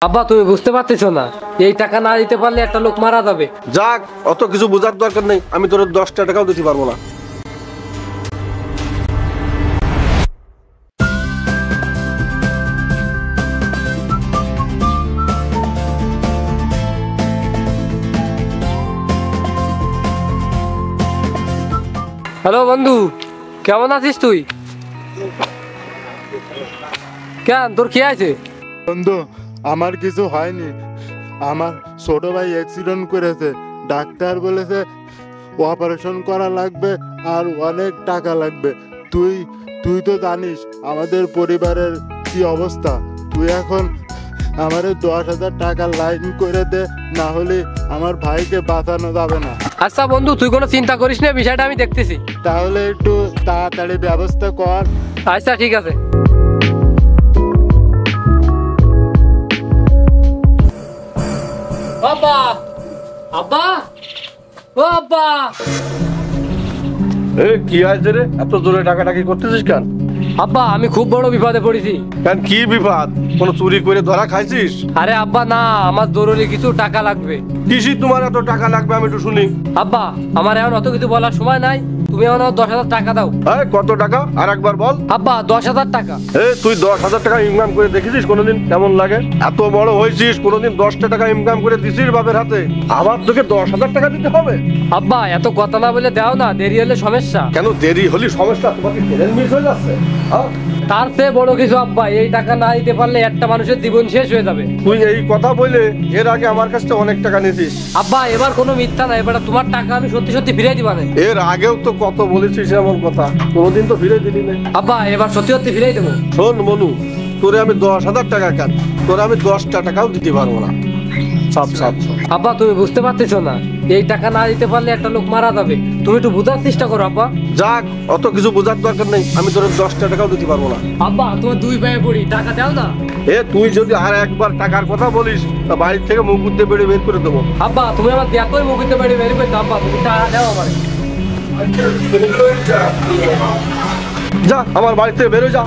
আব্বা তুমি বুঝতে পারতেছো না, এই টাকা না দিতে পারলে একটা লোক মারা যাবে। যাক, অত কিছু বোঝার দরকার নেই, আমি তোর 10টা টাকাও দিতে পারবো না। হ্যালো বন্ধু, কেমন আছিস তুই? কেন তোর কি আছে? বন্ধু, আমার কিছু হয়নি। আমার ছোট ভাই অ্যাক্সিডেন্ট করেছে, ডাক্তার বলেছে অপারেশন করা লাগবে আর অনেক টাকা লাগবে। তুই তুই তো জানিস আমাদের পরিবারের কি অবস্থা। তুই এখন আমার 10,000 টাকা লাইন করে দে, না হলে আমার ভাইকে বাঁচানো যাবে না। আচ্ছা বন্ধু, তুই কোনো চিন্তা করিস না, বিষয়টা আমি দেখতেছি। তাহলে একটু তাড়াতাড়ি ব্যবস্থা কর। আচ্ছা ঠিক আছে। আব্বা, আব্বা, ও আব্বা। কি হয়েছে রে, এত জোরে টাকাটাকি করতেছিস কেন? আব্বা আমি খুব বড় বিপদে পড়েছি। কেন, কি বিপদ? কোন চুরি করে ধরা খাইছিস? আরে আব্বা না, আমার জরুরি কিছু টাকা লাগবে। কিসি তোমার এত টাকা লাগবে আমি একটু শুনি। আব্বা আমার এখন অত কিছু বলার সময় নাই, তুমি আমার 10,000 টাকা দাও। কত টাকা আর একবার বল। আব্বা 10,000 টাকা। তুই 10,000 টাকা ইনকাম করে দেখেছিস কোনোদিন কেমন লাগে? এত বড় হয়েছিস, কোনোদিন 10টা টাকা ইনকাম করে দিছিস বাপের হাতে, আবার তোকে 10,000 টাকা দিতে হবে? আব্বা এত কথা না বলে দাও না, দেরি হলে সমস্যা। কেন দেরি হলি সমস্যা? তোমাকে ট্রেন মিস হয়ে যাচ্ছে? তার চেয়ে বড় কিছু আব্বা, এই টাকা না দিতে পারলে একটা মানুষের জীবন শেষ হয়ে যাবে। তুই এই কথা বলে এর আগে আমার কাছে অনেক টাকা নিয়েছিস। আব্বা এবার কোনো মিথ্যা নাই, এবার তোমার টাকা আমি সত্যি সত্যি ফিরিয়ে দিবা না। এর আগেও তো কত বলেছিস এমন কথা, কোনোদিন তো ফিরে দিলি না। আব্বা এবার সত্যি সত্যি ফিরিয়ে দেবো। শোন মনু, তোরে আমি 10,000 টাকা কেন, তোরে আমি 10টা টাকাও দিতে পারবো না। আব্বা তুমি বুঝতে পারতেছো না, এই টাকা না দিতে পারলে একটা লোক মারা যাবে। তুমি একটু বোঝার চেষ্টা করো আব্বা। যাক, অত কিছু বোঝার দরকার নেই, আমি তোর 10টা টাকাও দিতে পারবো না। আব্বা তোমার দুই পায়ে পড়ি, টাকা দাও না। তুই যদি আর একবার টাকার কথা বলিস তা বাড়ির থেকে মুখ উঠতে বেড়ে বের করে দেবো। আব্বা তুমি আমার দেখোই মুখিতে বাড়ি বের করে দাও। আব্বা তুমি টাকা দাও আমার। যা আমার বাড়ি থেকে বেরো যা।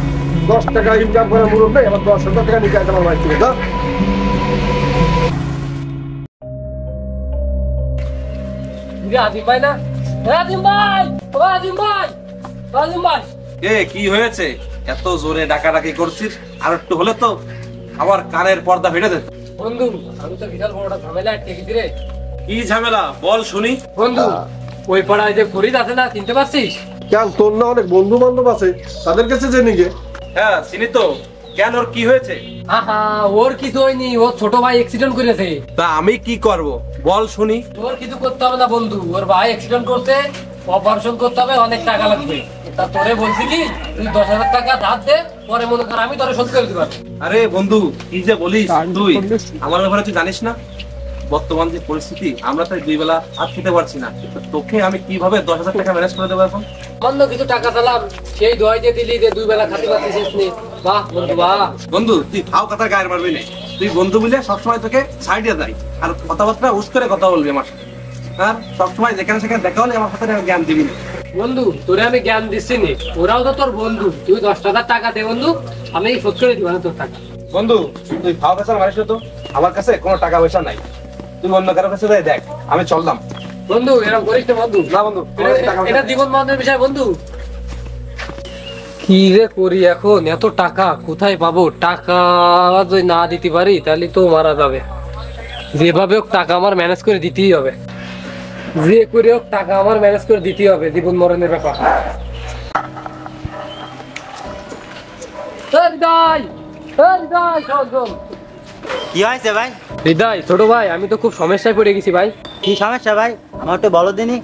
10 টাকা ইনকাম করার মূল্য নেই, আমার 10,000 টাকা নিয়ে আমার বাড়ি থেকে যা। আজিম ভাই না? আজিম ভাই, ও আজিম ভাই, আজিম ভাই। কি হয়েছে? এত জোরে ডাকাডাকি করছিস? আর একটু হলে তো আমার কানের পর্দা ফেটে যেত। বন্ধু আমি তো বিশাল বড় ঝামেলা আটকে রে। কি ঝামেলা বল শুনি। বন্ধু ওই পাড়ায় যে ফরিদ আছে না, চিনতে পারছিস? কেন, তোর না অনেক বন্ধু বান্ধব আছে, তাদের কাছে জেনে গে। হ্যাঁ চিনি তো। কেন, ওর কি হয়েছে? আহা ওর কিছু হয়নি, ওর ছোট ভাই অ্যাক্সিডেন্ট করেছে। তা আমি কি করব বল শুনি। তোর কিছু করতে হবে না বন্ধু, ওর ভাই অ্যাক্সিডেন্ট করতে, অপারেশন করতে হবে, অনেক টাকা লাগবে। তা তোরে বলছি কি, তুই 10,000 টাকা ধার দে, পরে মনে কর আমি তোরে শোধ করে দিতে পারবো। আরে বন্ধু কি যে বলিস তুই, আমার ব্যাপারে তুই জানিস না বর্তমান যে পরিস্থিতি, আমরা তাই দুই বেলা আর খেতে পারছি না। তোকে আমি কিভাবে 10,000 টাকা ম্যানেজ করে দেবো এখন? অন্য কিছু টাকা চালাম, সেই দোয়াই দিয়ে দিলি যে দুই বেলা খাতে পারছিস নি। বাহ বন্ধু বাহ। বন্ধু তুই ফাও কথা গায়ের মারবি না। তুই বন্ধু বলে সবসময় তোকে সাইডে যাই আর কথাবার্তা উস করে কথা বলবি আমার সাথে। আর সবসময় যেখানে সেখানে দেখা হলে আমার সাথে জ্ঞান দিবি না। বন্ধু তোরে আমি জ্ঞান দিচ্ছি নি, ওরাও তো তোর বন্ধু। তুই 10,000 টাকা দে বন্ধু, আমি শোধ করে দিব না তোর টাকা। বন্ধু তুই ফাও কাছে মারিস তো, আমার কাছে কোনো টাকা পয়সা নাই। তুই অন্য কারো কাছে যাই দেখ, আমি চললাম। বন্ধু এরকম করিস না বন্ধু। না বন্ধু, এটা জীবন মরণের বিষয় বন্ধু। কি রে করি এখন, এত টাকা কোথায় পাবো? টাকা যদি না দিতে পারি তাহলে তো মারা যাবে। যেভাবে হোক টাকা আমার ম্যানেজ করে দিতেই হবে, যে করে হোক টাকা আমার ম্যানেজ করে দিতেই হবে, জীবন মরণের ব্যাপার। হৃদয়, হৃদয় শোন শোন। কি হয়েছে ভাই? হৃদয় ছোট ভাই, আমি তো খুব সমস্যায় পড়ে গেছি ভাই। কি সমস্যা ভাই, আমার একটু বলো দিনই।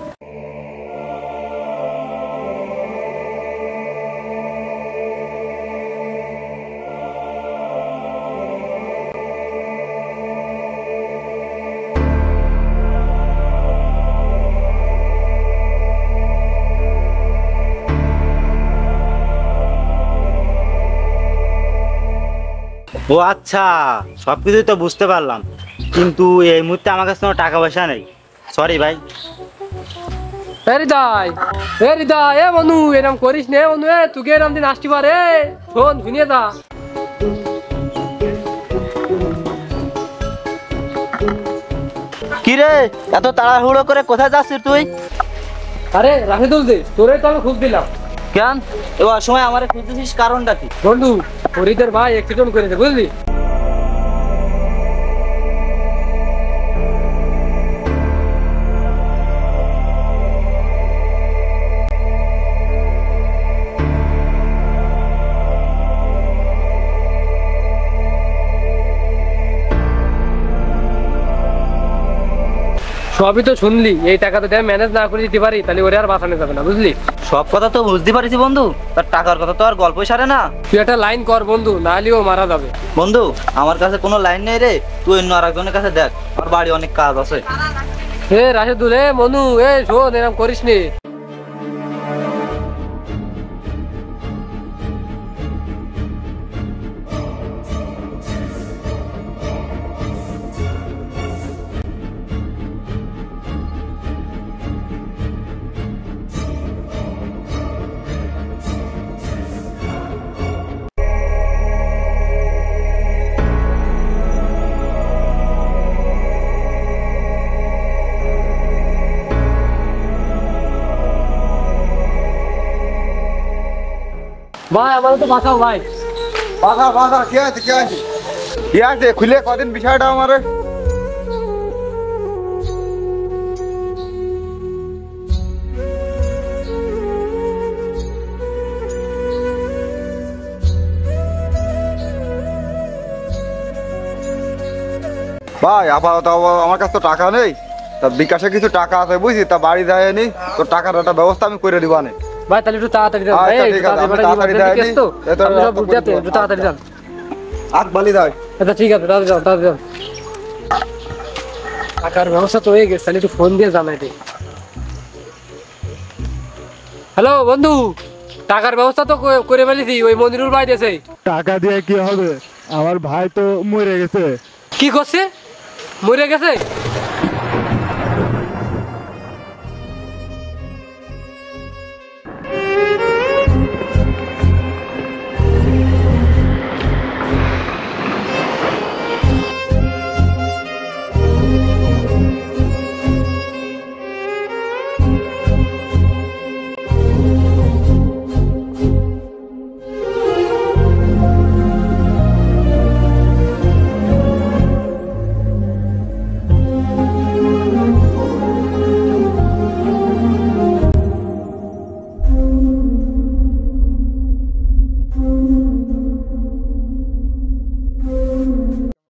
ও আচ্ছা, সবকিছুই তো বুঝতে পারলাম, কিন্তু এই মুহূর্তে আমার কাছে কোনো টাকা পয়সা নেই। সরি ভাই। হৃদয়, হৃদয়, মনু এরম করিস নে মনু, তুই এরম দিন আসতে পারে। শোন শুনিয়ে যা। রে এত তাড়াহুড়ো করে কোথায় যাচ্ছিস তুই? আরে রাশেদুল যে তোরে তো আমি খুঁজ দিলাম। কেন এবার সময় আমারে খুঁজতেছিস কারণটা কি? বন্ধু ফরিদের ভাই অ্যাক্সিডেন্ট করেছে বুঝলি। সবই তো শুনলি, এই টাকা তো ম্যানেজ না করে দিতে পারি তাহলে ওরে আর বাঁচানো যাবে না বুঝলি। সব কথা তো বুঝতে পারিছি বন্ধু, তার টাকার কথা তো আর গল্পই সারে না। তুই একটা লাইন কর বন্ধু, নাহলে ও মারা যাবে। বন্ধু আমার কাছে কোনো লাইন নেই রে, তুই অন্য আরেকজনের কাছে দেখ, আমার বাড়ি অনেক কাজ আছে। হে রাশেদুল, এ মনু, এ শোন এরকম করিস নি। ভাই আমার তো বাঁচাও ভাই। বাধা বাধা কি আছে কি আছে কি আছে খুলে কদিন বিষয়টা আমারে। ভাই আপাতত আমার কাছে তো টাকা নেই, তা বিকাশে কিছু টাকা আছে বুঝছি, তা বাড়ি যায়নি তো টাকার একটা ব্যবস্থা আমি করে দিবানে। ভাই তাহলে একটু তাড়াতাড়ি যান। আচ্ছা, এই, ঠিক একটু আছে, আমি তাড়াতাড়ি তাড়াতাড়ি emergency যাইনি। case তো, এত আপনি সব রাত বুঝতে করে একটু তাড়াতাড়ি যান। আগ বালি দাও। আচ্ছা ঠিক আছে, তাড়াতাড়ি যান, তাড়াতাড়ি যান। টাকার ব্যবস্থা তো হয়ে গেছে, তাহলে একটু ফোন দিয়ে জানাই দিই। হ্যালো বন্ধু, টাকার ব্যবস্থা তো করে ফেলেছি, ওই মনিরুল ভাই দিয়েছে। টাকা দিয়ে কি হবে? আমার ভাই তো মরে গেছে। কি করছে? মরে গেছে?